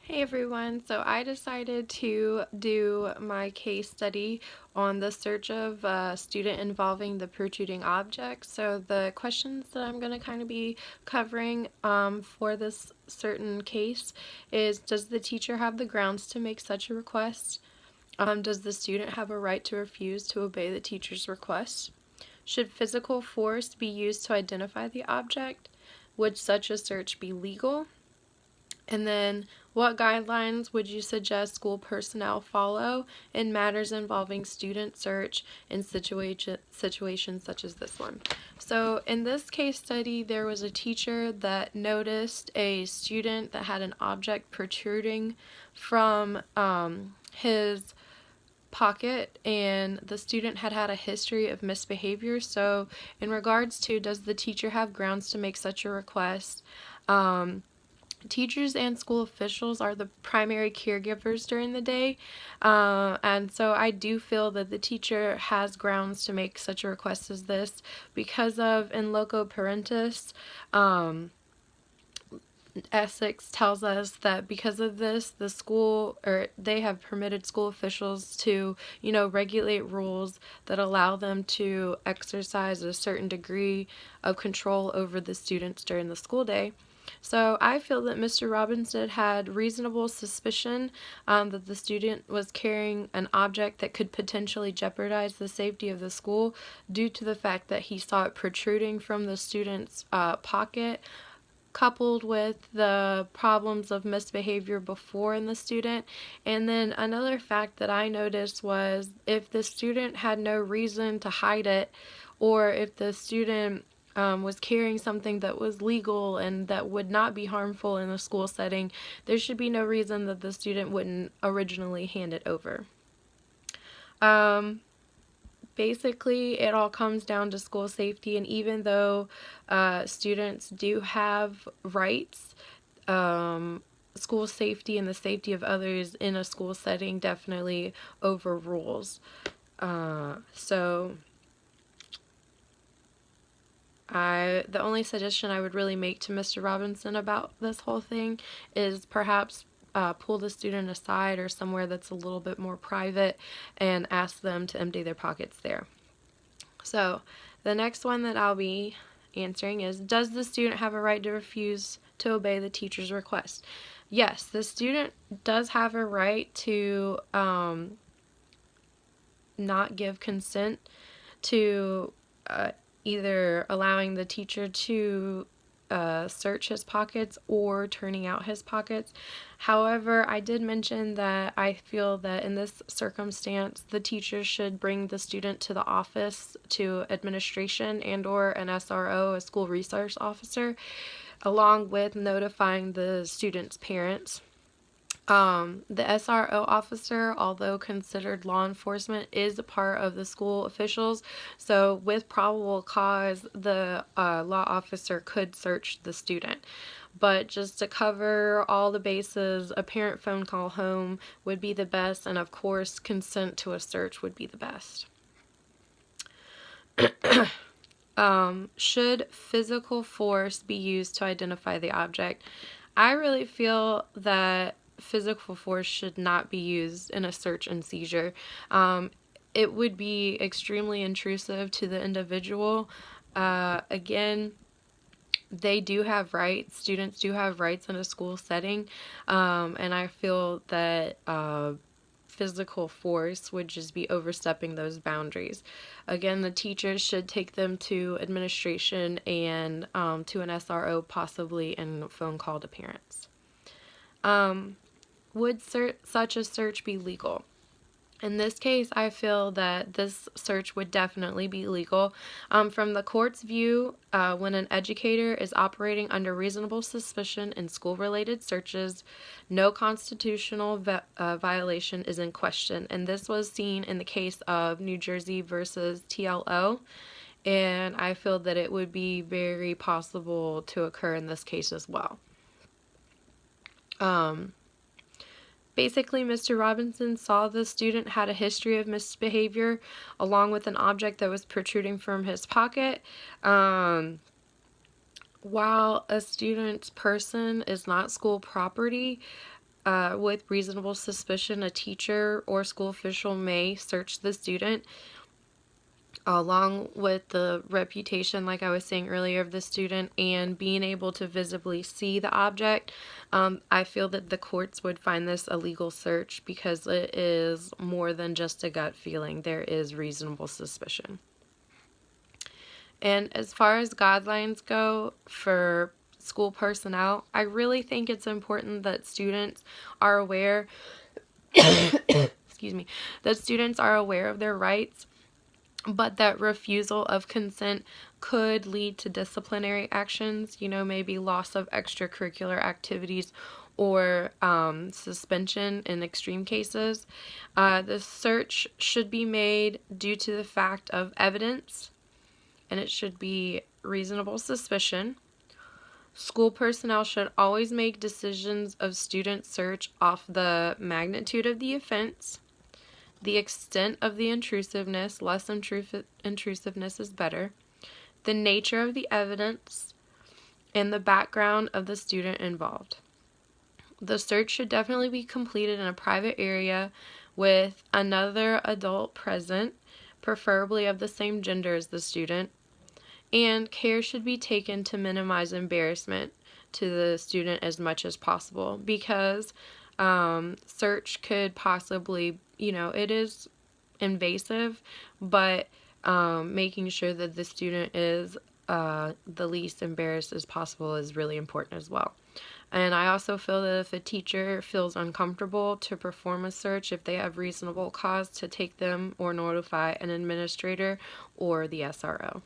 Hey everyone, so I decided to do my case study on the search of a student involving the protruding object. So the questions that I'm going to kind of be covering for this certain case is, does the teacher have the grounds to make such a request? Does the student have a right to refuse to obey the teacher's request? Should physical force be used to identify the object? Would such a search be legal? And then, what guidelines would you suggest school personnel follow in matters involving student search in situations such as this one? So, in this case study, there was a teacher that noticed a student that had an object protruding from his pocket, and the student had had a history of misbehavior. So, in regards to, does the teacher have grounds to make such a request? Teachers and school officials are the primary caregivers during the day, and so I do feel that the teacher has grounds to make such a request as this because of in loco parentis. Essex tells us that because of this, the school, or they have permitted school officials to, regulate rules that allow them to exercise a certain degree of control over the students during the school day. So I feel that Mr. Robinson had reasonable suspicion that the student was carrying an object that could potentially jeopardize the safety of the school due to the fact that he saw it protruding from the student's pocket, coupled with the problems of misbehavior before in the student. And then another fact that I noticed was if the student had no reason to hide it, or if the student was carrying something that was legal and that would not be harmful in a school setting, there should be no reason that the student wouldn't originally hand it over. Basically, it all comes down to school safety, and even though students do have rights, school safety and the safety of others in a school setting definitely overrules. So the only suggestion I would really make to Mr. Robinson about this whole thing is perhaps pull the student aside or somewhere that's a little bit more private and ask them to empty their pockets there. So the next one that I'll be answering is, does the student have a right to refuse to obey the teacher's request? Yes, the student does have a right to not give consent to either allowing the teacher to search his pockets or turning out his pockets. However, I did mention that I feel that in this circumstance, the teacher should bring the student to the office, to administration and or an SRO, a school resource officer, along with notifying the student's parents. The SRO officer, although considered law enforcement, is a part of the school officials. So, with probable cause, the law officer could search the student. But just to cover all the bases, a parent phone call home would be the best, and of course, consent to a search would be the best. Should physical force be used to identify the object? I really feel that physical force should not be used in a search and seizure. It would be extremely intrusive to the individual. Again, they do have rights. Students do have rights in a school setting, and I feel that physical force would just be overstepping those boundaries. Again, the teachers should take them to administration and to an SRO, possibly, and phone call to parents. Would such a search be legal? In this case, I feel that this search would definitely be legal. From the court's view, when an educator is operating under reasonable suspicion in school-related searches, no constitutional violation is in question. And this was seen in the case of New Jersey versus TLO. And I feel that it would be very possible to occur in this case as well. Basically, Mr. Robinson saw the student had a history of misbehavior along with an object that was protruding from his pocket. While a student's person is not school property, with reasonable suspicion, a teacher or school official may search the student along with the reputation, like I was saying earlier, of the student and being able to visibly see the object. I feel that the courts would find this a legal search because it is more than just a gut feeling. There is reasonable suspicion. And as far as guidelines go for school personnel, I really think it's important that students are aware, excuse me, that students are aware of their rights, but that refusal of consent could lead to disciplinary actions, maybe loss of extracurricular activities or suspension in extreme cases. The search should be made due to the fact of evidence, and it should be reasonable suspicion. School personnel should always make decisions of student search off the magnitude of the offense, the extent of the intrusiveness, less intrusiveness is better, the nature of the evidence, and the background of the student involved. The search should definitely be completed in a private area with another adult present, preferably of the same gender as the student, and care should be taken to minimize embarrassment to the student as much as possible because search could possibly, it is invasive, but making sure that the student is the least embarrassed as possible is really important as well. And I also feel that if a teacher feels uncomfortable to perform a search, if they have reasonable cause to take them or notify an administrator or the SRO.